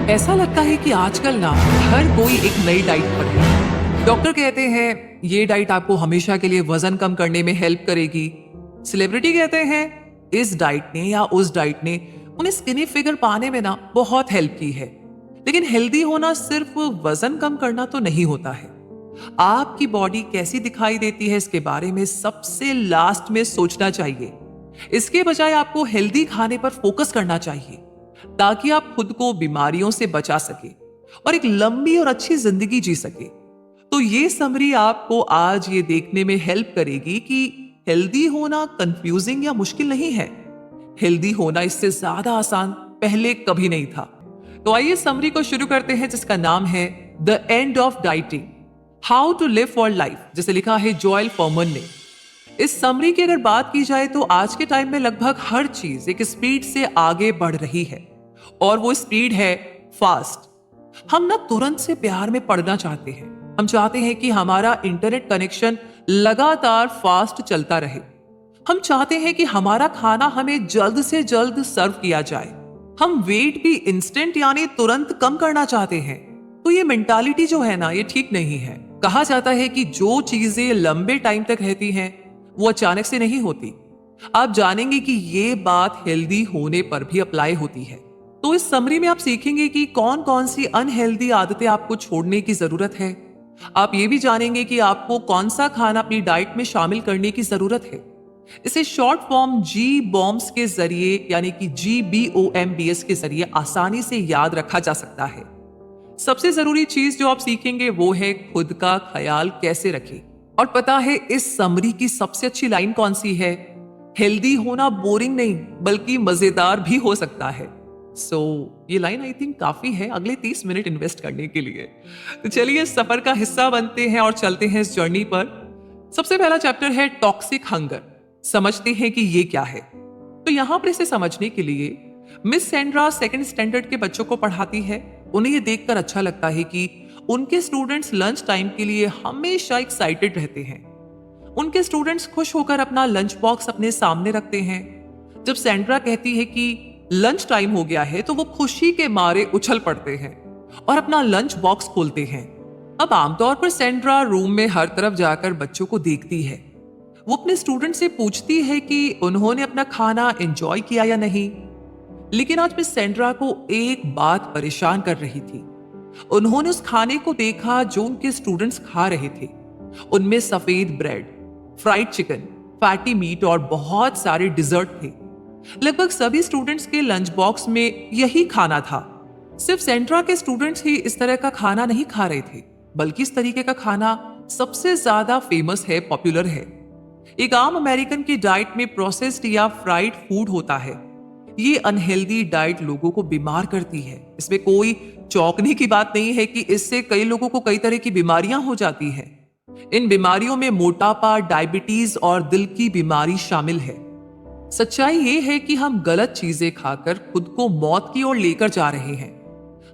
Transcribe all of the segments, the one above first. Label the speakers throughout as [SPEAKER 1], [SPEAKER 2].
[SPEAKER 1] ऐसा लगता है कि आजकल ना हर कोई एक नई डाइट पर है। डॉक्टर कहते हैं ये डाइट आपको हमेशा के लिए वजन कम करने में हेल्प करेगी। सेलिब्रिटी कहते हैं इस डाइट ने या उस डाइट ने उन्हें स्किनी फिगर पाने में ना बहुत हेल्प की है। लेकिन हेल्दी होना सिर्फ वजन कम करना तो नहीं होता है। आपकी बॉडी कैसी दिखाई देती है इसके बारे में सबसे लास्ट में सोचना चाहिए। इसके बजाय आपको हेल्दी खाने पर फोकस करना चाहिए ताकि आप खुद को बीमारियों से बचा सके और एक लंबी और अच्छी जिंदगी जी सके। तो ये समरी आपको आज ये देखने में हेल्प करेगी कि हेल्दी होना कंफ्यूजिंग या मुश्किल नहीं है। हेल्दी होना इससे ज्यादा आसान पहले कभी नहीं था। तो आइए समरी को शुरू करते हैं जिसका नाम है the end of dieting, how to live for life, जिसे लिखा है जोएल फॉरमन ने। इस समरी की अगर बात की जाए तो आज के टाइम में लगभग हर चीज एक स्पीड से आगे बढ़ रही है और वो स्पीड है फास्ट। हम ना तुरंत से प्यार में पड़ना चाहते हैं। हम चाहते हैं कि हमारा इंटरनेट कनेक्शन लगातार फास्ट चलता रहे। हम चाहते हैं कि हमारा खाना हमें जल्द से जल्द सर्व किया जाए। हम वेट भी इंस्टेंट यानी तुरंत कम करना चाहते हैं। तो ये मेंटालिटी जो है ना, ये ठीक नहीं है। कहा जाता है कि जो चीजें लंबे टाइम तक रहती हैं वो अचानक से नहीं होती। आप जानेंगे कि ये बात हेल्दी होने पर भी अप्लाई होती है। तो इस समरी में आप सीखेंगे कि कौन कौन सी अनहेल्दी आदतें आपको छोड़ने की जरूरत है। आप ये भी जानेंगे कि आपको कौन सा खाना अपनी डाइट में शामिल करने की जरूरत है। इसे शॉर्ट फॉर्म जी बॉम्ब्स के जरिए यानी कि GBOMBS के जरिए आसानी से याद रखा जा सकता है। सबसे जरूरी चीज जो आप सीखेंगे वो है खुद का ख्याल कैसे रखें। और पता है इस समरी की सबसे अच्छी लाइन कौन सी है? हेल्दी होना बोरिंग नहीं बल्कि मजेदार भी हो सकता है। ये लाइन आई थिंक काफी है अगले 30 मिनट इन्वेस्ट करने के लिए। तो चलिए इस सफर का हिस्सा बनते हैं और चलते हैं इस जर्नी पर। सबसे पहला चैप्टर है टॉक्सिक हंगर। समझते हैं कि ये क्या है। तो यहां पर इसे समझने के लिए मिस सेंड्रा सेकंड स्टैंडर्ड के बच्चों को पढ़ाती है। उन्हें ये देखकर अच्छा लगता है कि उनके स्टूडेंट्स लंच टाइम के लिए हमेशा एक्साइटेड रहते हैं। उनके स्टूडेंट्स खुश होकर अपना लंच बॉक्स अपने सामने रखते हैं। जब सेंड्रा कहती है कि लंच टाइम हो गया है तो वो खुशी के मारे उछल पड़ते हैं और अपना लंच बॉक्स खोलते हैं। अब आमतौर पर सेंड्रा रूम में हर तरफ जाकर बच्चों को देखती है। वो अपने स्टूडेंट से पूछती है कि उन्होंने अपना खाना एंजॉय किया या नहीं। लेकिन आज मिस सेंड्रा को एक बात परेशान कर रही थी। उन्होंने उस खाने को देखा जो उनके स्टूडेंट्स खा रहे थे। उनमें सफेद bread, fried chicken, fatty meat और बहुत सारे डिजर्ट थे। लगभग सभी स्टूडेंट्स के लंच बॉक्स में यही खाना था। सिर्फ सेंट्रा के स्टूडेंट्स ही इस तरह का खाना नहीं खा रहे थे, बल्कि इस तरीके का खाना सबसे ज्यादा फेमस है, पॉपुलर है। एक आम अमेरिकन की डाइट में प्रोसेस्ड या फ्राइड फूड होता है। ये अनहेल्दी डाइट लोगों को बीमार करती है। इसमें कोई चौंकने की बात नहीं है कि इससे कई लोगों को कई तरह की बीमारियां हो जाती हैं। इन बीमारियों में मोटापा, डायबिटीज और दिल की बीमारी शामिल है। सच्चाई ये है कि हम गलत चीजें खाकर खुद को मौत की ओर लेकर जा रहे हैं।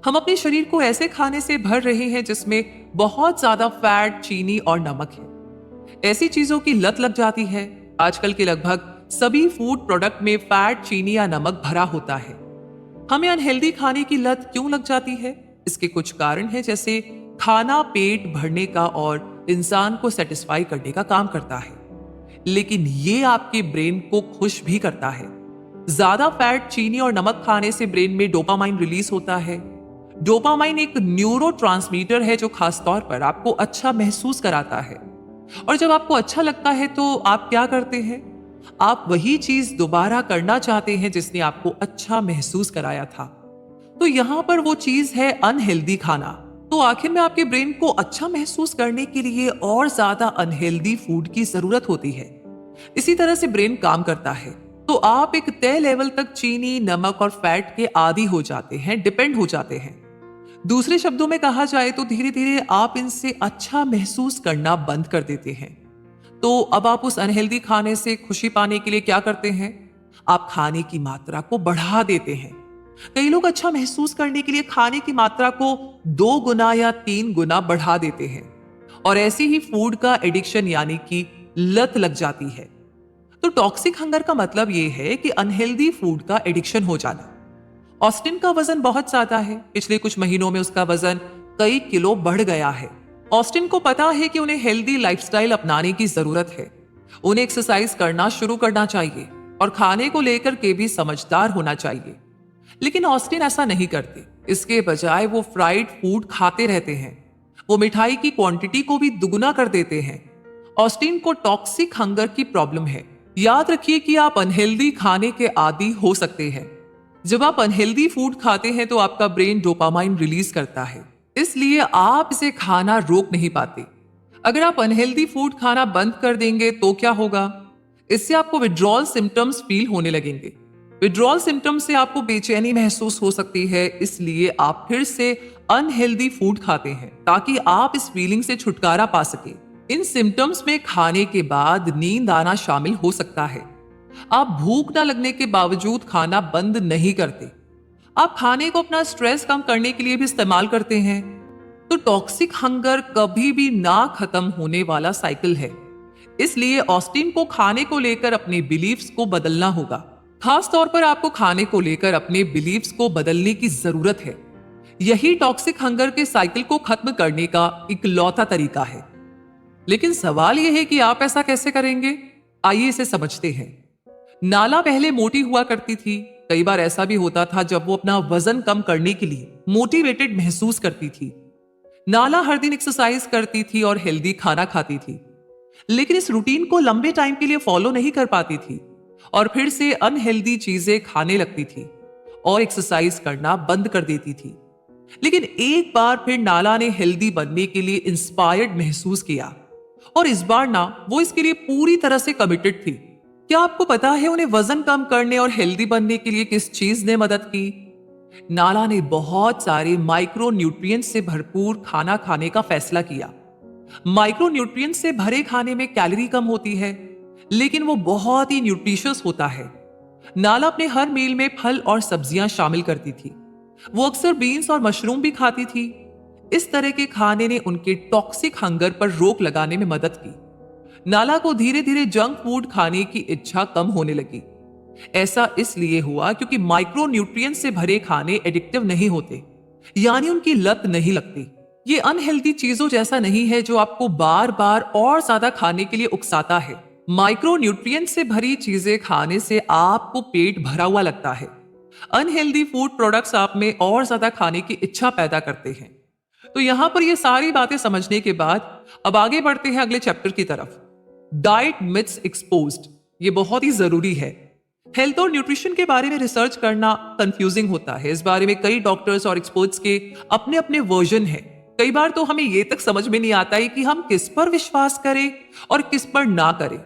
[SPEAKER 1] हम अपने शरीर को ऐसे खाने से भर रहे हैं जिसमें बहुत ज्यादा फैट, चीनी और नमक है। ऐसी चीजों की लत लग जाती है। आजकल के लगभग सभी फूड प्रोडक्ट में फैट, चीनी या नमक भरा होता है। हमें अनहेल्दी खाने की लत क्यों लग जाती है? इसके कुछ कारण हैं, जैसे खाना पेट भरने का और इंसान को सेटिस्फाई करने का काम करता है, लेकिन ये आपके ब्रेन को खुश भी करता है। ज्यादा फैट, चीनी और नमक खाने से ब्रेन में डोपामाइन रिलीज होता है। डोपामाइन एक न्यूरोट्रांसमीटर है जो खासतौर पर आपको अच्छा महसूस कराता है। और जब आपको अच्छा लगता है तो आप क्या करते हैं? आप वही चीज दोबारा करना चाहते हैं जिसने आपको अच्छा महसूस कराया था। तो यहां पर वो चीज है अनहेल्दी खाना। तो आखिर में आपके ब्रेन को अच्छा महसूस करने के लिए और ज्यादा अनहेल्दी फूड की जरूरत होती है। इसी तरह से ब्रेन काम करता है। तो आप एक तय लेवल तक चीनी, नमक और फैट के आदी हो जाते हैं, डिपेंड हो जाते हैं। दूसरे शब्दों में कहा जाए तो धीरे धीरे आप इनसे अच्छा महसूस करना बंद कर देते हैं। तो अब आप उस अनहेल्दी खाने से खुशी पाने के लिए क्या करते हैं? आप खाने की मात्रा को बढ़ा देते हैं। कई लोग अच्छा महसूस करने के लिए खाने की मात्रा को 2 गुना या 3 गुना बढ़ा देते हैं और ऐसी ही फूड का एडिक्शन यानी कि लत लग जाती है। तो टॉक्सिक हंगर का मतलब यह है कि अनहेल्दी फूड का एडिक्शन हो जाना। ऑस्टिन का वजन बहुत ज्यादा है। पिछले कुछ महीनों में उसका वजन कई किलो बढ़ गया है। ऑस्टिन को पता है कि उन्हें हेल्दी लाइफस्टाइल अपनाने की जरूरत है। उन्हें एक्सरसाइज करना शुरू करना चाहिए और खाने को लेकर के भी समझदार होना चाहिए। लेकिन ऑस्टिन ऐसा नहीं करते। इसके बजाय वो फ्राइड फूड खाते रहते हैं। वो मिठाई की क्वांटिटी को भी दुगुना कर देते हैं। ऑस्टिन को टॉक्सिक हंगर की प्रॉब्लम है। याद रखिए कि आप अनहेल्दी खाने के आदी हो सकते हैं। जब आप अनहेल्दी फूड खाते हैं तो आपका ब्रेन डोपामाइन रिलीज करता है, इसलिए आप इसे खाना रोक नहीं पाते। अगर आप अनहेल्दी फूड खाना बंद कर देंगे तो क्या होगा? इससे आपको विड्रॉल सिम्टम्स फील होने लगेंगे। विड्रॉल सिम्टम्स से आपको बेचैनी महसूस हो सकती है, इसलिए आप फिर से अनहेल्दी फूड खाते हैं ताकि आप इस फीलिंग से छुटकारा पा सके। इन सिम्टम्स में खाने के बाद नींद आना शामिल हो सकता है। आप भूख न लगने के बावजूद खाना बंद नहीं करते। आप खाने को अपना स्ट्रेस कम करने के लिए भी इस्तेमाल करते हैं। तो टॉक्सिक हंगर कभी भी ना खत्म होने वाला साइकिल है। इसलिए ऑस्टिन को खाने को लेकर अपने बिलीफ्स को बदलना होगा। खास तौर पर आपको खाने को लेकर अपने बिलीफ्स को बदलने की जरूरत है। यही टॉक्सिक हंगर के साइकिल को खत्म करने का इकलौता तरीका है। लेकिन सवाल यह है कि आप ऐसा कैसे करेंगे? आइए इसे समझते हैं। नाला पहले मोटी हुआ करती थी। कई बार ऐसा भी होता था जब वो अपना वजन कम करने के लिए मोटिवेटेड महसूस करती थी। नाला हर दिन एक्सरसाइज करती थी और हेल्दी खाना खाती थी, लेकिन इस रूटीन को लंबे टाइम के लिए फॉलो नहीं कर पाती थी और फिर से अनहेल्दी चीजें खाने लगती थी और एक्सरसाइज करना बंद कर देती थी। लेकिन एक बार फिर नाला ने हेल्दी बनने के लिए इंस्पायर्ड महसूस किया और इस बार ना वो इसके लिए पूरी तरह से कमिटेड थी। क्या आपको पता है उन्हें वजन कम करने और हेल्दी बनने के लिए किस चीज ने मदद की? नाला ने बहुत सारे माइक्रो न्यूट्रिएंट्स से भरपूर खाना खाने का फैसला किया। माइक्रो न्यूट्रिएंट्स से भरे खाने में कैलोरी कम होती है, लेकिन वो बहुत ही न्यूट्रिशियस होता है। नाला अपने हर मील में फल और सब्जियां शामिल करती थी। वो अक्सर बीन्स और मशरूम भी खाती थी। इस तरह के खाने ने उनके टॉक्सिक हंगर पर रोक लगाने में मदद की। नाला को धीरे धीरे जंक फूड खाने की इच्छा कम होने लगी। ऐसा इसलिए हुआ क्योंकि माइक्रो न्यूट्रिएंट से भरे खाने एडिक्टिव नहीं होते, यानी उनकी लत नहीं लगती। ये अनहेल्दी चीजों जैसा नहीं है जो आपको बार बार और ज्यादा खाने के लिए उकसाता है। माइक्रो न्यूट्रिएंट से भरी चीजें खाने से आपको पेट भरा हुआ लगता है। अनहेल्दी फूड प्रोडक्ट्स आप में और ज्यादा खाने की इच्छा पैदा करते हैं। तो यहां पर ये सारी बातें समझने के बाद अब आगे बढ़ते हैं अगले चैप्टर की तरफ। Diet myths exposed. ये बहुत ही जरूरी है। हेल्थ और न्यूट्रिशन के बारे में रिसर्च करना कंफ्यूजिंग होता है। इस बारे में कई डॉक्टर्स और एक्सपर्ट्स के अपने अपने वर्जन हैं। कई बार तो हमें यह तक समझ में नहीं आता है कि हम किस पर विश्वास करें और किस पर ना करें।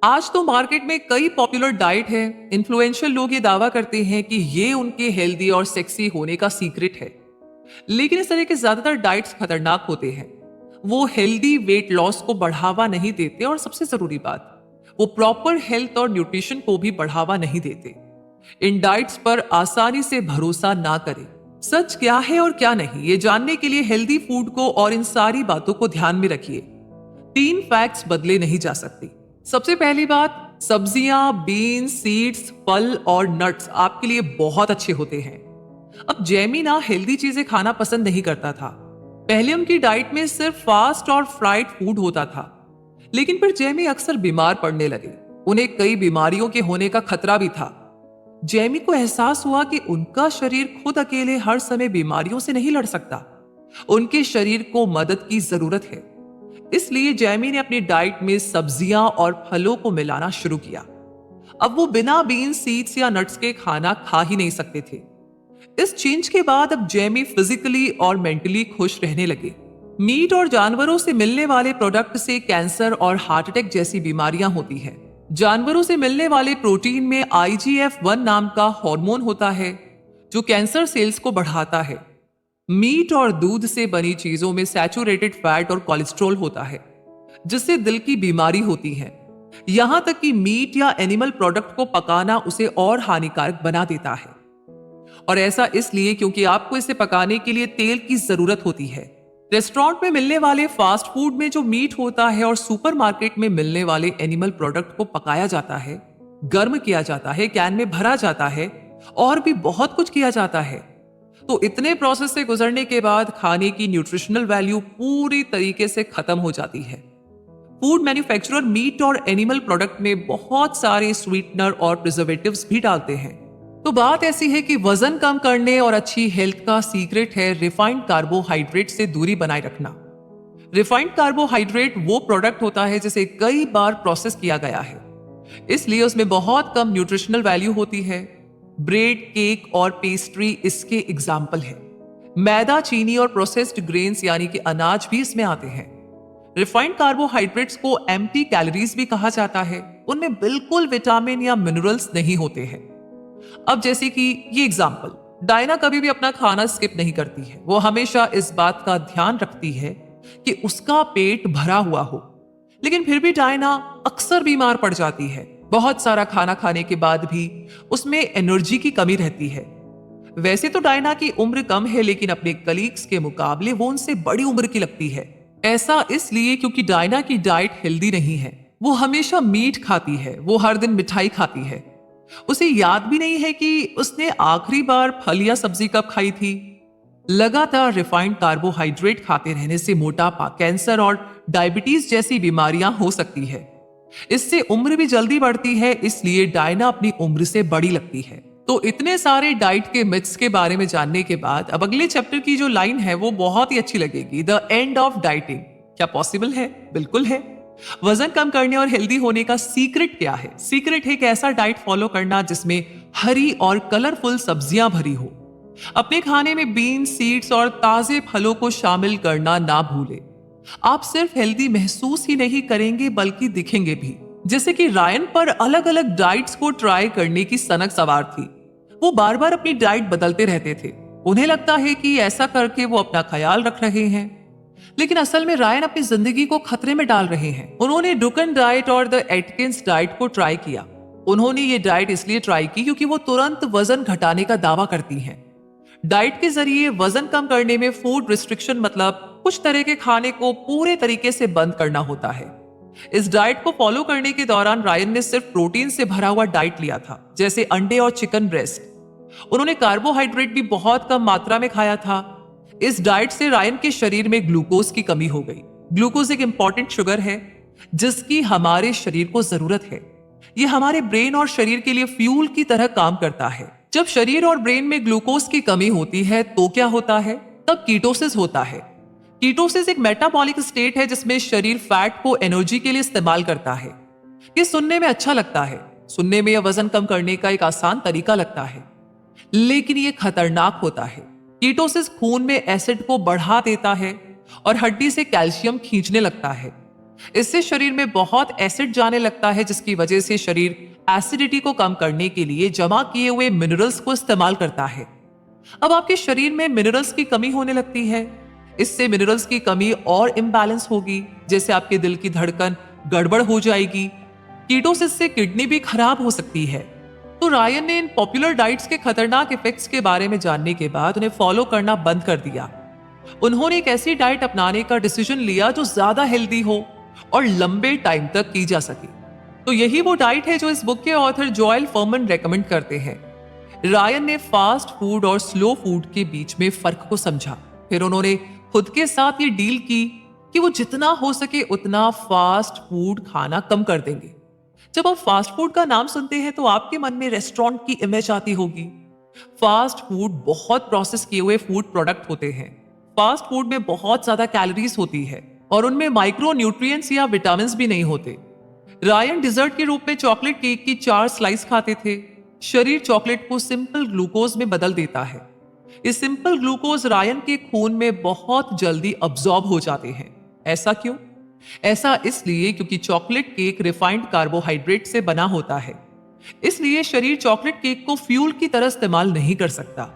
[SPEAKER 1] आज तो मार्केट में कई पॉपुलर डाइट है। इन्फ्लुएंशियल लोग ये दावा करते हैं कि ये उनके हेल्दी और सेक्सी होने का सीक्रेट है, लेकिन इस तरह के ज्यादातर डाइट्स खतरनाक होते हैं। वो हेल्दी वेट लॉस को बढ़ावा नहीं देते और सबसे जरूरी बात, वो प्रॉपर हेल्थ और न्यूट्रिशन को भी बढ़ावा नहीं देते। इन डाइट्स पर आसानी से भरोसा ना करें। सच क्या है और क्या नहीं, ये जानने के लिए हेल्दी फूड को और इन सारी बातों को ध्यान में रखिए। 3 फैक्ट्स बदले नहीं जा सकते। सबसे पहली बात, सब्जियां, बीन्स, सीड्स, फल और नट्स आपके लिए बहुत अच्छे होते हैं। अब जैमी ना हेल्दी चीजें खाना पसंद नहीं करता था। पहले उनकी डाइट में सिर्फ फास्ट और फ्राइड फूड होता था, लेकिन फिर जैमी अक्सर बीमार पड़ने लगे। उन्हें कई बीमारियों के होने का खतरा भी था। जैमी को एहसास हुआ कि उनका शरीर खुद अकेले हर समय बीमारियों से नहीं लड़ सकता। उनके शरीर को मदद की जरूरत है। इसलिए जैमी ने अपनी डाइट में सब्जियां और फलों को मिलाना शुरू किया। अब वो बिना बीन्स, सीड्स या नट्स के खाना खा ही नहीं सकते थे। इस चेंज के बाद अब जैमी फिजिकली और मेंटली खुश रहने लगे। मीट और जानवरों से मिलने वाले प्रोडक्ट से कैंसर और हार्ट अटैक जैसी बीमारियां होती हैं। जानवरों से मिलने वाले प्रोटीन में IGF-1 नाम का हार्मोन होता है जो कैंसर सेल्स को बढ़ाता है। मीट और दूध से बनी चीजों में सैचुरेटेड फैट और कोलेस्ट्रॉल होता है जिससे दिल की बीमारी होती है। यहां तक कि मीट या एनिमल प्रोडक्ट को पकाना उसे और हानिकारक बना देता है, और ऐसा इसलिए क्योंकि आपको इसे पकाने के लिए तेल की जरूरत होती है। रेस्टोरेंट में मिलने वाले फास्ट फूड में जो मीट होता है और सुपरमार्केट में मिलने वाले एनिमल प्रोडक्ट को पकाया जाता है, गर्म किया जाता है, कैन में भरा जाता है और भी बहुत कुछ किया जाता है। तो इतने प्रोसेस से गुजरने के बाद खाने की न्यूट्रिशनल वैल्यू पूरी तरीके से खत्म हो जाती है। फूड मैन्युफैक्चरर मीट और एनिमल प्रोडक्ट में बहुत सारे स्वीटनर और प्रिजर्वेटिव्स भी डालते हैं। तो बात ऐसी है कि वजन कम करने और अच्छी हेल्थ का सीक्रेट है रिफाइंड कार्बोहाइड्रेट से दूरी बनाए रखना। रिफाइंड कार्बोहाइड्रेट वो प्रोडक्ट होता है जिसे कई बार प्रोसेस किया गया है, इसलिए उसमें बहुत कम न्यूट्रिशनल वैल्यू होती है। ब्रेड, केक और पेस्ट्री इसके एग्जाम्पल है। मैदा, चीनी और प्रोसेस्ड ग्रेन्स यानी कि अनाज भी इसमें आते हैं। रिफाइंड कार्बोहाइड्रेट्स को एम्प्टी कैलोरीज भी कहा जाता है। उनमें बिल्कुल विटामिन या मिनरल्स नहीं होते हैं। अब जैसे कि ये एग्जाम्पल, डायना कभी भी अपना खाना स्किप नहीं करती है। वो हमेशा इस बात का ध्यान रखती है कि उसका पेट भरा हुआ हो, लेकिन फिर भी डायना अक्सर बीमार पड़ जाती है। बहुत सारा खाना खाने के बाद भी उसमें एनर्जी की कमी रहती है। वैसे तो डायना की उम्र कम है, लेकिन अपने कलीग्स के मुकाबले वो उनसे बड़ी उम्र की लगती है। ऐसा इसलिए क्योंकि डायना की डाइट हेल्दी नहीं है। वो हमेशा मीट खाती है, वो हर दिन मिठाई खाती है। उसे याद भी नहीं है कि उसने आखिरी बार फल या सब्जी कब खाई थी। लगातार रिफाइंड कार्बोहाइड्रेट खाते रहने से मोटापा, कैंसर और डायबिटीज जैसी बीमारियां हो सकती है। इससे उम्र भी जल्दी बढ़ती है, इसलिए डायना अपनी उम्र से बड़ी लगती है। तो इतने सारे डाइट के मिथ्स के बारे में जानने के बाद अब अगले चैप्टर की जो लाइन है वो बहुत ही अच्छी लगेगी। The end of dieting. क्या पॉसिबल है? बिल्कुल है। वजन कम करने और हेल्दी होने का सीक्रेट क्या है? सीक्रेट है एक ऐसा डाइट फॉलो करना जिसमें हरी और कलरफुल सब्जियां भरी हो। अपने खाने में बीन्स, सीड्स और ताजे फलों को शामिल करना ना भूलें। आप सिर्फ हेल्दी महसूस ही नहीं करेंगे बल्कि दिखेंगे भी। जैसे कि रायन पर अलग अलग डाइट्स को ट्राई करने की सनक सवार थी। वो बार बार अपनी डाइट बदलते रहते थे। उन्हें लगता है कि ऐसा करके वो अपना ख्याल रख रहे हैं, लेकिन असल में रायन अपनी जिंदगी को खतरे में डाल रहे हैं। उन्होंने डुकन डाइट और द एटकिंस डाइट को ट्राई किया। उन्होंने ये डाइट इसलिए ट्राई की क्योंकि वो तुरंत वजन घटाने का दावा करती हैं। डाइट के जरिए वजन कम करने में फूड रिस्ट्रिक्शन मतलब कुछ तरह के खाने को पूरे तरीके से बंद करना होता है। इस डाइट को फॉलो करने के दौरान रायन ने सिर्फ प्रोटीन से भरा हुआ डाइट लिया था, जैसे अंडे और चिकन ब्रेस्ट। उन्होंने कार्बोहाइड्रेट भी बहुत कम मात्रा में खाया था। इस डाइट से रायन के शरीर में ग्लूकोज की कमी हो गई। ग्लूकोज एक इंपॉर्टेंट शुगर है जिसकी हमारे शरीर को जरूरत है। यह हमारे ब्रेन और शरीर के लिए फ्यूल की तरह काम करता है। जब शरीर और ब्रेन में ग्लूकोज की कमी होती है तो क्या होता है? तब कीटोसिस होता है। कीटोसिस एक मेटाबॉलिक स्टेट है जिसमें शरीर फैट को एनर्जी के लिए इस्तेमाल करता है। ये सुनने में अच्छा लगता है, सुनने में यह वजन कम करने का एक आसान तरीका लगता है, लेकिन यह खतरनाक होता है। कीटोसिस खून में एसिड को बढ़ा देता है और हड्डी से कैल्शियम खींचने लगता है। इससे शरीर में बहुत एसिड जाने लगता है, जिसकी वजह से शरीर एसिडिटी को कम करने के लिए जमा किए हुए मिनरल्स को इस्तेमाल करता है। अब आपके शरीर में मिनरल्स की कमी होने लगती है। इससे मिनरल्स की कमी और इम्बैलेंस होगी, जैसे आपके दिल की धड़कन गड़बड़ हो जाएगी। कीटोसिस से किडनी भी खराब हो सकती है। तो रायन ने इन पॉपुलर डाइट्स के खतरनाक इफेक्ट्स के बारे में जानने के बाद उन्हें फॉलो करना बंद कर दिया। उन्होंने एक ऐसी डाइट अपनाने का डिसीजन लिया जो ज्यादा हेल्दी हो और लंबे टाइम तक की जा सके। तो यही वो डाइट है जो इस बुक के ऑथर जोएल फर्मन रेकमेंड करते हैं। रायन ने फास्ट फूड और स्लो फूड के बीच में फर्क को समझा। फिर उन्होंने खुद के साथ ये डील की कि वो जितना हो सके उतना फास्ट फूड खाना कम कर देंगे। जब आप फास्ट फूड का नाम सुनते हैं तो आपके मन में रेस्टोरेंट की इमेज आती होगी। फास्ट फूड बहुत प्रोसेस किए हुए फूड प्रोडक्ट होते हैं। फास्ट फूड में बहुत ज्यादा कैलोरीज होती है और उनमें माइक्रो न्यूट्रिएंट्स या विटामिन भी नहीं होते। रायन डिजर्ट के रूप में चॉकलेट केक की 4 स्लाइस खाते थे। शरीर चॉकलेट को सिंपल ग्लूकोज में बदल देता है। इस सिंपल ग्लूकोज रायन के खून में बहुत जल्दी अब्सॉर्ब हो जाते हैं। ऐसा क्यों? ऐसा इसलिए क्योंकि चॉकलेट केक रिफाइंड कार्बोहाइड्रेट से बना होता है। इसलिए शरीर चॉकलेट केक को फ्यूल की तरह इस्तेमाल नहीं कर सकता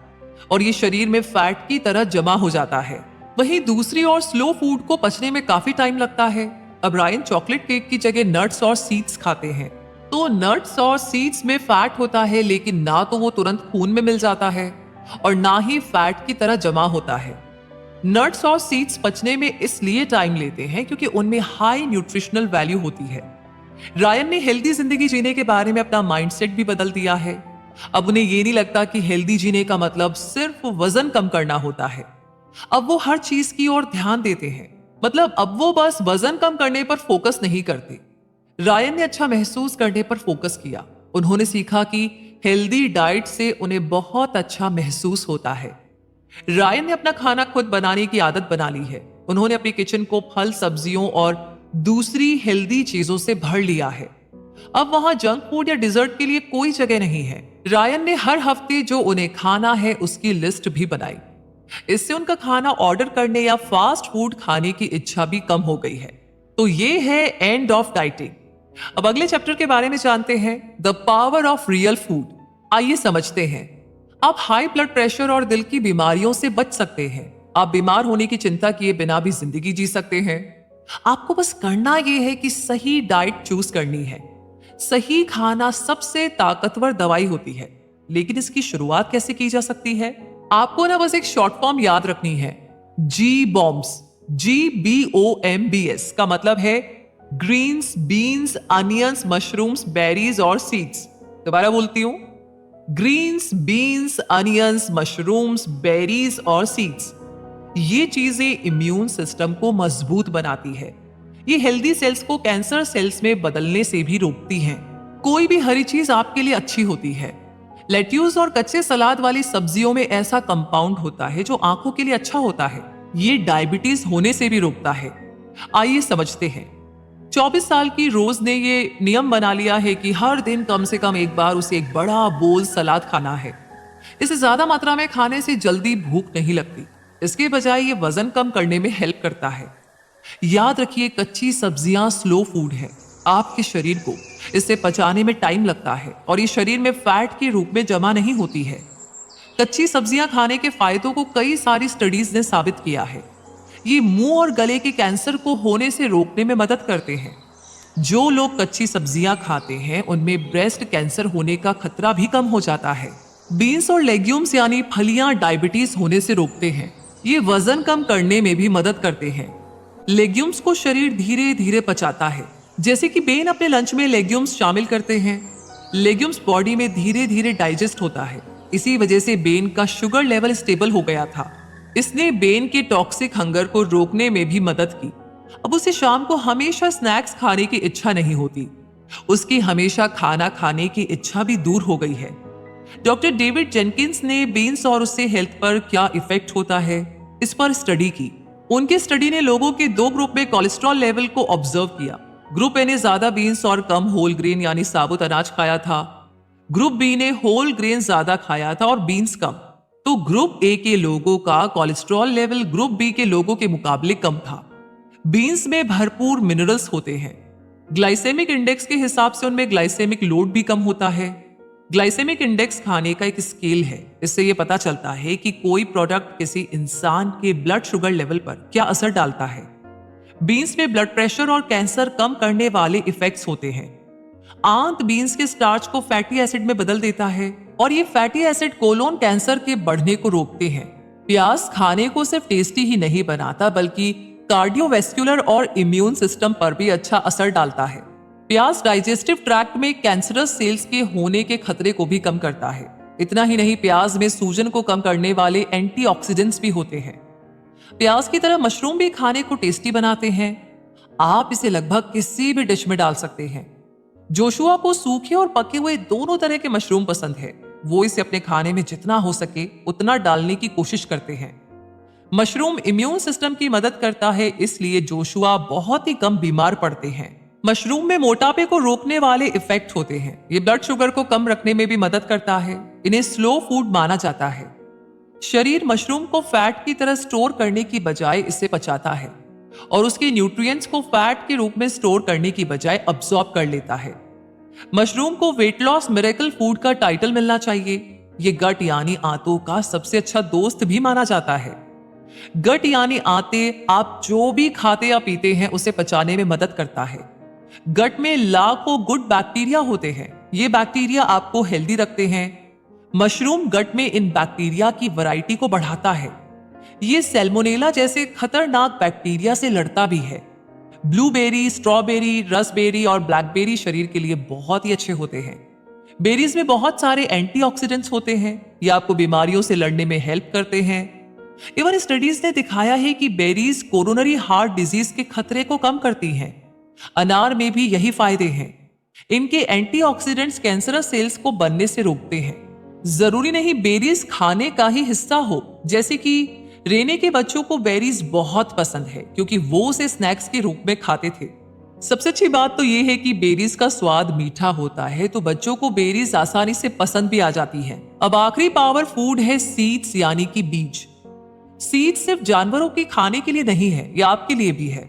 [SPEAKER 1] और ये शरीर में फैट की तरह जमा हो जाता है। वहीं दूसरी ओर स्लो फूड को पचने में काफी टाइम लगता है। अब रायन चॉकलेट केक की जगह नट्स और सीड्स खाते हैं। तो नट्स और सीड्स में फैट होता है, लेकिन ना तो वो तुरंत खून में मिल जाता है और ना ही फैट की तरह जमा होता है। नट्स और सीड्स पचने में इसलिए टाइम लेते हैं क्योंकि उनमें हाई न्यूट्रिशनल वैल्यू होती है। रायन ने हेल्दी जिंदगी जीने के बारे में अपना माइंडसेट भी बदल दिया है। अब उन्हें ये नहीं लगता कि हेल्दी जीने का मतलब सिर्फ वजन कम करना होता है। अब वो हर चीज की ओर ध्यान देते हैं। मतलब अब वो बस वजन कम करने पर फोकस नहीं करते। रायन ने अच्छा महसूस करने पर फोकस किया। उन्होंने सीखा कि हेल्दी डाइट से उन्हें बहुत अच्छा महसूस होता है। रायन ने अपना खाना खुद बनाने की आदत बना ली है। उन्होंने अपनी किचन को फल, सब्जियों और दूसरी हेल्दी चीजों से भर लिया है। अब वहां जंक फूड या डिजर्ट के लिए कोई जगह नहीं है। रायन ने हर हफ्ते जो उन्हें खाना है उसकी लिस्ट भी बनाई। इससे उनका खाना ऑर्डर करने या फास्ट फूड खाने की इच्छा भी कम हो गई है। तो ये है एंड ऑफ डाइटिंग। अब अगले चैप्टर के बारे में जानते हैं, the power of real food. आइए समझते हैं। आप हाई ब्लड प्रेशर और दिल की बीमारियों से बच सकते हैं। आप बीमार होने की चिंता किए बिना भी जिंदगी जी सकते हैं। आपको बस करना यह है कि सही डाइट चूज करनी है। सही खाना सबसे ताकतवर दवाई होती है। लेकिन इसकी शुरुआत कैसे की जा सकती है? आपको ना बस एक शॉर्ट फॉर्म याद रखनी है, जी बॉम्ब्स। GBOMBS का मतलब है greens, beans, onions, mushrooms, berries और सीड्स। दोबारा बोलती हूं, greens, beans, onions, mushrooms, berries और सीड्स। ये चीजें इम्यून सिस्टम को मजबूत बनाती है। ये हेल्दी सेल्स को कैंसर सेल्स में बदलने से भी रोकती हैं। कोई भी हरी चीज आपके लिए अच्छी होती है। लेट्यूस और कच्चे सलाद वाली सब्जियों में ऐसा कंपाउंड होता है जो आंखों के लिए अच्छा होता है। ये डायबिटीज होने से भी रोकता है। आइए समझते हैं। 24 साल की रोज ने ये नियम बना लिया है कि हर दिन कम से कम एक बार उसे एक बड़ा बोल सलाद खाना है। इसे ज्यादा मात्रा में खाने से जल्दी भूख नहीं लगती। इसके बजाय ये वजन कम करने में हेल्प करता है। याद रखिए, कच्ची सब्जियां स्लो फूड है। आपके शरीर को इसे पचाने में टाइम लगता है और ये शरीर में फैट के रूप में जमा नहीं होती है। कच्ची सब्जियां खाने के फायदों को कई सारी स्टडीज ने साबित किया है। ये मुंह और गले के कैंसर को होने से रोकने में मदद करते हैं। जो लोग कच्ची सब्जियां खाते हैं उनमें ब्रेस्ट कैंसर होने का खतरा भी कम हो जाता है। बीन्स और लेग्यूम्स यानी फलियां डायबिटीज होने से रोकते हैं। ये वजन कम करने में भी मदद करते हैं। लेग्यूम्स को शरीर धीरे धीरे पचाता है। जैसे कि बेन अपने लंच में लेग्यूम्स शामिल करते हैं। लेग्यूम्स बॉडी में धीरे धीरे डाइजेस्ट होता है। इसी वजह से बेन का शुगर लेवल स्टेबल हो गया था। इसने बेन के टॉक्सिक हंगर को रोकने में भी मदद की। अब उसे शाम को हमेशा स्नैक्स खाने की इच्छा नहीं होती। उसकी हमेशा खाना खाने की इच्छा भी दूर हो गई है। डॉक्टर डेविड जेनकिंस ने बीन्स और उससे हेल्थ पर क्या इफेक्ट होता है इस पर स्टडी की। उनके स्टडी ने लोगों के दो ग्रुप में कोलेस्ट्रॉल लेवल को ऑब्जर्व किया। ग्रुप ए ने ज्यादा बीन्स और कम होल ग्रेन यानी साबुत अनाज खाया था। ग्रुप बी ने होल ग्रेन ज्यादा खाया था और बीन्स कम। तो ग्रुप ए के लोगों का कोलेस्ट्रॉल लेवल ग्रुप बी के लोगों के मुकाबले कम था। बीन्स में भरपूर मिनरल्स होते हैं। ग्लाइसेमिक इंडेक्स के हिसाब से उनमें ग्लाइसेमिक लोड भी कम होता है। ग्लाइसेमिक इंडेक्स खाने का एक स्केल है। इससे यह पता चलता है कि कोई प्रोडक्ट किसी इंसान के ब्लड शुगर लेवल पर क्या असर डालता है। बीन्स में ब्लड प्रेशर और कैंसर कम करने वाले इफेक्ट्स होते हैं। आंत बीन्स के स्टार्च को फैटी एसिड में बदल देता है और ये फैटी एसिड कोलोन कैंसर के बढ़ने को रोकते हैं। प्याज खाने को सिर्फ टेस्टी ही नहीं बनाता बल्कि कार्डियोवैस्कुलर और इम्यून सिस्टम पर भी अच्छा असर डालता है। प्याज डाइजेस्टिव ट्रैक्ट में कैंसरस सेल्स के होने के खतरे को भी कम करता है। इतना ही नहीं, प्याज में सूजन को कम करने वाले एंटीऑक्सीडेंट्स भी होते हैं। प्याज की तरह मशरूम भी खाने को टेस्टी बनाते हैं। आप इसे लगभग किसी भी डिश में डाल सकते हैं। जोशुआ को सूखे और पके हुए दोनों तरह के मशरूम पसंद है। वो इसे अपने खाने में जितना हो सके उतना डालने की कोशिश करते हैं। मशरूम इम्यून सिस्टम की मदद करता है, इसलिए जोशुआ बहुत ही कम बीमार पड़ते हैं। मशरूम में मोटापे को रोकने वाले इफेक्ट होते हैं। ये ब्लड शुगर को कम रखने में भी मदद करता है। इन्हें स्लो फूड माना जाता है। शरीर मशरूम को फैट की तरह स्टोर करने की बजाय इसे पचाता है और उसके न्यूट्रिएंट्स को फैट के रूप में स्टोर करने की बजाय अब्सॉर्ब कर लेता है। मशरूम को वेट लॉस मिरेकल फूड का टाइटल मिलना चाहिए। ये गट यानी आंतों का सबसे अच्छा दोस्त भी माना जाता है। गट यानी आंतें आप जो भी खाते या पीते हैं उसे पचाने में मदद करता है। गट में लाखों गुड बैक्टीरिया होते हैं। ये बैक्टीरिया आपको हेल्दी रखते हैं। मशरूम गट में इन बैक्टीरिया की वैरायटी को बढ़ाता है। ये सैल्मोनेला जैसे खतरनाक बैक्टीरिया से लड़ता भी है। ब्लूबेरी, स्ट्रॉबेरी, रसबेरी और ब्लैकबेरी शरीर के लिए बहुत ही अच्छे होते हैं। बेरीज में बहुत सारे एंटीऑक्सीडेंट्स होते हैं, ये आपको बीमारियों से लड़ने में हेल्प करते हैं। इवन स्टडीज ने दिखाया है कि बेरीज कोरोनरी हार्ट डिजीज के खतरे को कम करती हैं। अनार में भी यही फायदे हैं। इनके एंटीऑक्सीडेंट्स कैंसरस सेल्स को बनने से रोकते हैं। जरूरी नहीं बेरीज खाने का ही हिस्सा हो, जैसे कि रेने के बच्चों को बेरीज बहुत पसंद है क्योंकि वो उसे स्नैक्स के रूप में खाते थे। सबसे अच्छी बात तो यह है कि बेरीज का स्वाद मीठा होता है, तो बच्चों को बेरीज आसानी से पसंद भी आ जाती है। अब आखिरी पावर फूड है सीड्स, यानी कि बीज। सीड्स सिर्फ जानवरों के खाने के लिए नहीं है, यह आपके लिए भी है।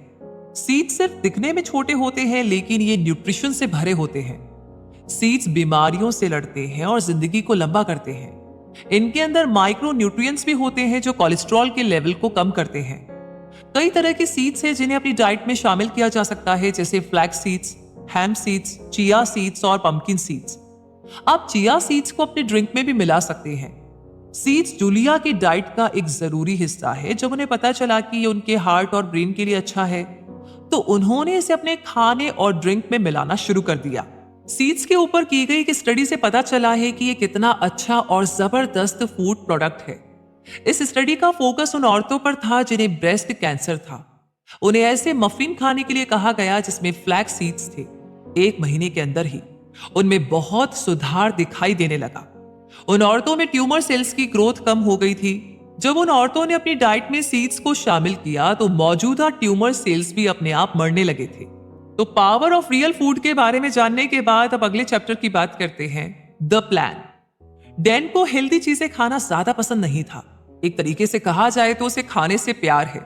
[SPEAKER 1] सीड्स सिर्फ दिखने में छोटे होते हैं, लेकिन ये न्यूट्रिशन से भरे होते हैं। सीड्स बीमारियों से लड़ते हैं और जिंदगी को लंबा करते हैं। इनके अंदर माइक्रो न्यूट्रिएंट्स भी होते हैं जो कोलेस्ट्रॉल के लेवल को कम करते हैं। कई तरह के सीड्स हैं जिन्हें अपनी डाइट में शामिल किया जा सकता है, जैसे फ्लैक्स सीड्स, हैम सीड्स, चिया सीड्स और पंपकिन सीड्स। आप चिया सीड्स को अपने ड्रिंक में भी मिला सकते हैं। सीड्स जूलिया की डाइट का एक जरूरी हिस्सा है। जब उन्हें पता चला कि ये उनके हार्ट और ब्रेन के लिए अच्छा है, तो उन्होंने इसे अपने खाने और ड्रिंक में मिलाना शुरू कर दिया। सीड्स के ऊपर की गई एक स्टडी से पता चला है कि ये कितना अच्छा और जबरदस्त फूड प्रोडक्ट है। इस स्टडी का फोकस उन औरतों पर था जिन्हें ब्रेस्ट कैंसर था। उन्हें ऐसे मफिन खाने के लिए कहा गया जिसमें फ्लैक्स सीड्स थे। 1 महीने के अंदर ही उनमें बहुत सुधार दिखाई देने लगा। उन औरतों में ट्यूमर सेल्स की ग्रोथ कम हो गई थी। जब उन औरतों ने अपनी डाइट में सीड्स को शामिल किया तो मौजूदा ट्यूमर सेल्स भी अपने आप मरने लगे थे। तो पावर ऑफ रियल फूड के बारे में जानने के बाद अब अगले चैप्टर की बात करते हैं, द प्लान। डैन को हेल्दी चीजें खाना ज्यादा पसंद नहीं था। एक तरीके से कहा जाए तो उसे खाने से प्यार है।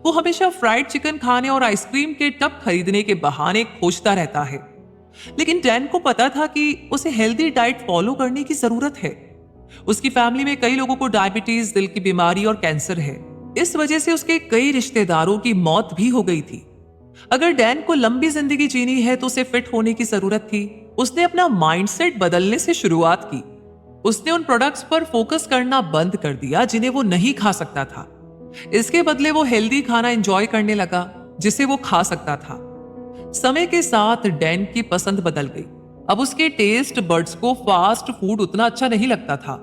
[SPEAKER 1] वो हमेशा फ्राइड चिकन खाने और आइसक्रीम के टब खरीदने के बहाने खोजता रहता है। लेकिन डैन को पता था कि उसे हेल्दी डाइट फॉलो करने की जरूरत है। उसकी फैमिली में कई लोगों को डायबिटीज, दिल की बीमारी और कैंसर है। इस वजह से उसके कई रिश्तेदारों की मौत भी हो गई थी। अगर डैन को लंबी जिंदगी जीनी है तो उसे फिट होने की जरूरत थी। उसने अपना माइंडसेट बदलने से शुरुआत की। उसने उन प्रोडक्ट्स पर फोकस करना बंद कर दिया जिन्हें वो नहीं खा सकता था। इसके बदले वो हेल्दी खाना एंजॉय करने लगा जिसे वो खा सकता था। समय के साथ डैन की पसंद बदल गई। अब उसके टेस्ट बड्स को फास्ट फूड उतना अच्छा नहीं लगता था।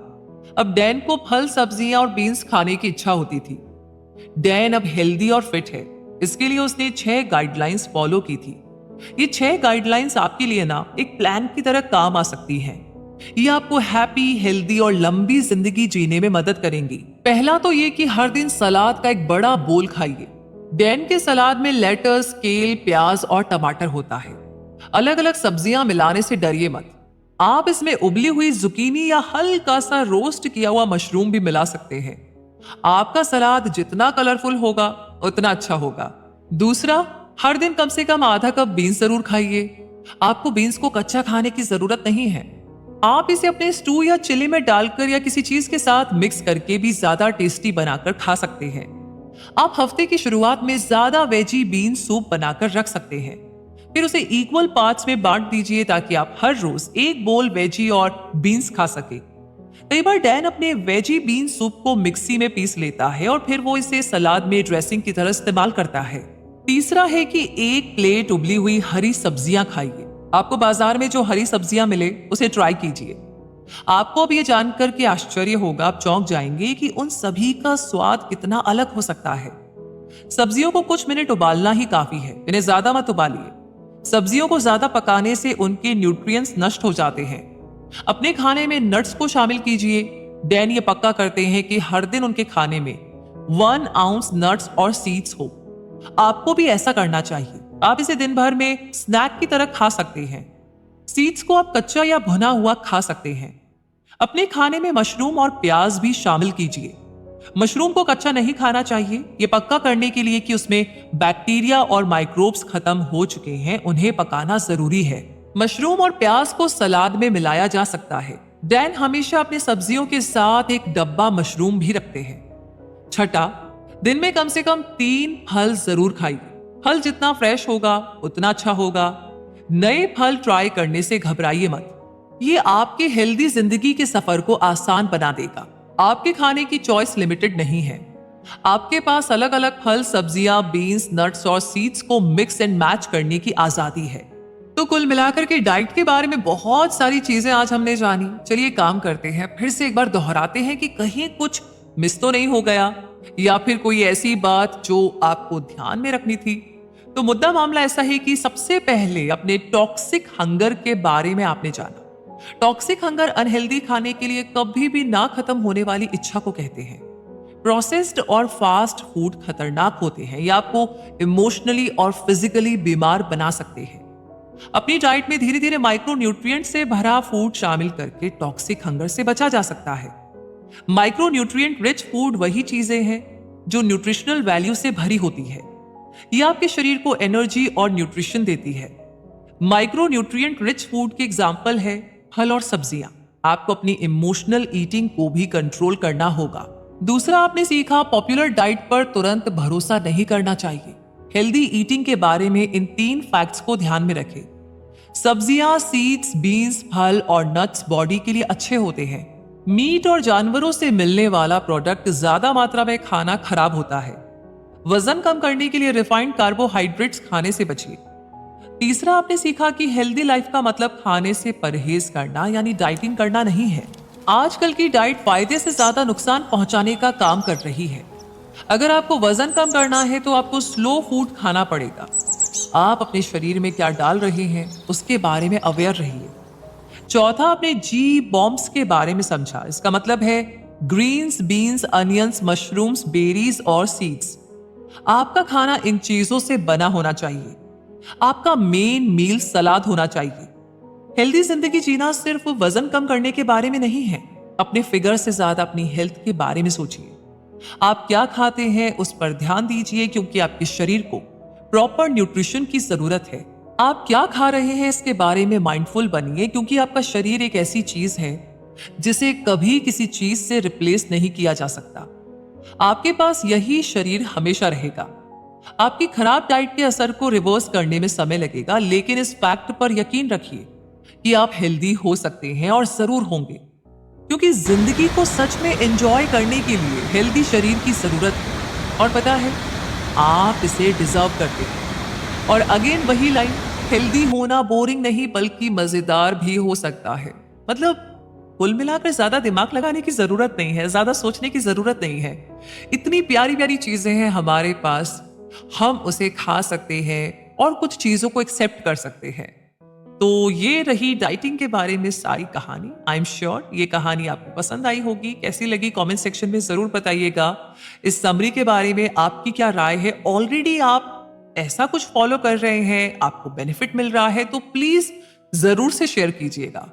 [SPEAKER 1] अब डैन को फल, सब्जियां और बीन्स खाने की इच्छा होती थी। डैन अब हेल्दी और फिट है। इसके लिए उसने 6 गाइडलाइंस फॉलो की थी। ये 6 गाइडलाइंस आपके लिए ना एक प्लान की तरह काम आ सकती हैं। ये आपको हैप्पी, हेल्दी और लंबी जिंदगी जीने में मदद करेंगी। पहला तो ये कि हर दिन सलाद का एक बड़ा बोल खाइए। डैन के सलाद में लेटस, केल, प्याज और टमाटर होता है। अलग अलग सब्जियां मिलाने से डरिए मत। आप इसमें उबली हुई जुकीनी या हल्का सा रोस्ट किया हुआ मशरूम भी मिला सकते हैं। आपका सलाद जितना कलरफुल होगा उतना अच्छा होगा। दूसरा, हर दिन कम से कम आधा कप बीन्स जरूर खाइए। आपको बीन्स को कच्चा खाने की जरूरत नहीं है। आप इसे अपने स्टू या चिली में डालकर या किसी चीज के साथ मिक्स करके भी ज्यादा टेस्टी बनाकर खा सकते हैं। आप हफ्ते की शुरुआत में ज्यादा वेजी बीन सूप बनाकर रख सकते हैं, फिर उसे इक्वल पार्ट्स में बांट दीजिए ताकि आप हर रोज एक बोल वेजी और बीन्स खा सके। कई बार डैन अपने वेजी बीन सूप को मिक्सी में पीस लेता है और फिर वो इसे सलाद में ड्रेसिंग की तरह इस्तेमाल करता है। तीसरा है कि 1 प्लेट उबली हुई हरी सब्जियां खाइए। आपको बाजार में जो हरी सब्जियां मिले उसे ट्राई कीजिए। आपको अब ये जानकर के आश्चर्य होगा, आप चौंक जाएंगे कि उन सभी का स्वाद कितना अलग हो सकता है। सब्जियों को कुछ मिनट उबालना ही काफी है, इन्हें ज्यादा मत उबालिए। सब्जियों को ज्यादा पकाने से उनके न्यूट्रिएंट्स नष्ट हो जाते हैं। अपने खाने में नट्स को शामिल कीजिए। डैन ये पक्का करते हैं कि हर दिन उनके खाने में 1 आउंस नट्स और सीड्स हो। आपको भी ऐसा करना चाहिए। आप इसे दिन भर में स्नैक की तरह खा सकते हैं। सीड्स को आप कच्चा या भुना हुआ खा सकते हैं। अपने खाने में मशरूम और प्याज भी शामिल कीजिए। मशरूम को कच्चा नहीं खाना चाहिए। यह पक्का करने के लिए कि उसमें बैक्टीरिया और माइक्रोब्स खत्म हो चुके हैं, उन्हें पकाना जरूरी है। मशरूम और प्याज को सलाद में मिलाया जा सकता है। डैन हमेशा अपनी सब्जियों के साथ एक डब्बा मशरूम भी रखते हैं। छठा, दिन में कम से कम 3 फल जरूर खाइए। फल जितना फ्रेश होगा उतना अच्छा होगा। नए फल ट्राई करने से घबराइए मत। ये आपके हेल्दी जिंदगी के सफर को आसान बना देगा। आपके खाने की चॉइस लिमिटेड नहीं है। आपके पास अलग अलग फल, सब्जियां, बीन्स, नट्स और सीड्स को मिक्स एंड मैच करने की आजादी है। तो कुल मिलाकर के डाइट के बारे में बहुत सारी चीजें आज हमने जानी। चलिए काम करते हैं, फिर से एक बार दोहराते हैं कि कहीं कुछ मिस तो नहीं हो गया या फिर कोई ऐसी बात जो आपको ध्यान में रखनी थी। तो मुद्दा मामला ऐसा है कि सबसे पहले अपने टॉक्सिक हंगर के बारे में आपने जाना। टॉक्सिक हंगर अनहेल्दी खाने के लिए कभी भी ना खत्म होने वाली इच्छा को कहते हैं। प्रोसेस्ड और फास्ट फूड खतरनाक होते हैं, ये आपको इमोशनली और फिजिकली बीमार बना सकते हैं। अपनी डाइट में धीरे धीरे माइक्रो न्यूट्रिएंट से भरा फूड शामिल करके टॉक्सिक हंगर से बचा जा सकता है। माइक्रो न्यूट्रिएंट रिच फूड वही चीजें हैं जो न्यूट्रिशनल वैल्यू से भरी होती है। यह आपके शरीर को एनर्जी और न्यूट्रिशन देती है। माइक्रो न्यूट्रिएंट रिच फूड के एग्जाम्पल है फल और सब्जियां। आपको अपनी इमोशनल ईटिंग को भी कंट्रोल करना होगा। दूसरा आपने सीखा, पॉपुलर डाइट पर तुरंत भरोसा नहीं करना चाहिए। हेल्दी ईटिंग के बारे में इन 3 फैक्ट्स को ध्यान में रखें। सब्जियां, सीड्स, बीन्स, फल और नट्स बॉडी के लिए अच्छे होते हैं। मीट और जानवरों से मिलने वाला प्रोडक्ट ज्यादा मात्रा में खाना खराब होता है। वजन कम करने के लिए रिफाइंड कार्बोहाइड्रेट्स खाने से बचिए। तीसरा आपने सीखा कि हेल्दी लाइफ का मतलब खाने से परहेज करना यानी डाइटिंग करना नहीं है। आजकल की डाइट फायदे से ज्यादा नुकसान पहुंचाने का काम कर रही है। अगर आपको वजन कम करना है तो आपको स्लो फूड खाना पड़ेगा। आप अपने शरीर में क्या डाल रहे हैं उसके बारे में अवेयर रहिए। चौथा आपने जी बॉम्ब्स के बारे में समझा। इसका मतलब है greens, beans, onions, mushrooms, berries और सीड्स। आपका खाना इन चीजों से बना होना चाहिए। आपका मेन मील सलाद होना चाहिए। हेल्दी जिंदगी जीना सिर्फ वजन कम करने के बारे में नहीं है। अपने फिगर से ज्यादा अपनी हेल्थ के बारे में सोचिए। आप क्या खाते हैं उस पर ध्यान दीजिए, क्योंकि आपके शरीर को प्रॉपर न्यूट्रिशन की जरूरत है। आप क्या खा रहे हैं इसके बारे में माइंडफुल बनिए, क्योंकि आपका शरीर एक ऐसी चीज है जिसे कभी किसी चीज से रिप्लेस नहीं किया जा सकता। आपके पास यही शरीर हमेशा रहेगा। आपकी खराब डाइट के असर को रिवर्स करने में समय लगेगा, लेकिन इस फैक्ट पर यकीन रखिए कि आप हेल्दी हो सकते हैं और जरूर होंगे, क्योंकि जिंदगी को सच में एंजॉय करने के लिए हेल्दी शरीर की जरूरत है। और पता है, आप इसे डिजर्व करते हैं। और अगेन वही लाइन, हेल्दी होना बोरिंग नहीं बल्कि मजेदार भी हो सकता है। मतलब कुल मिलाकर ज्यादा दिमाग लगाने की जरूरत नहीं है, ज्यादा सोचने की जरूरत नहीं है। इतनी प्यारी प्यारी चीजें हैं हमारे पास, हम उसे खा सकते हैं और कुछ चीजों को एक्सेप्ट कर सकते हैं। तो ये रही डाइटिंग के बारे में सारी कहानी। आई एम श्योर ये कहानी आपको पसंद आई होगी। कैसी लगी कमेंट सेक्शन में जरूर बताइएगा। इस समरी के बारे में आपकी क्या राय है? ऑलरेडी आप ऐसा कुछ फॉलो कर रहे हैं, आपको बेनिफिट मिल रहा है, तो प्लीज जरूर से शेयर कीजिएगा।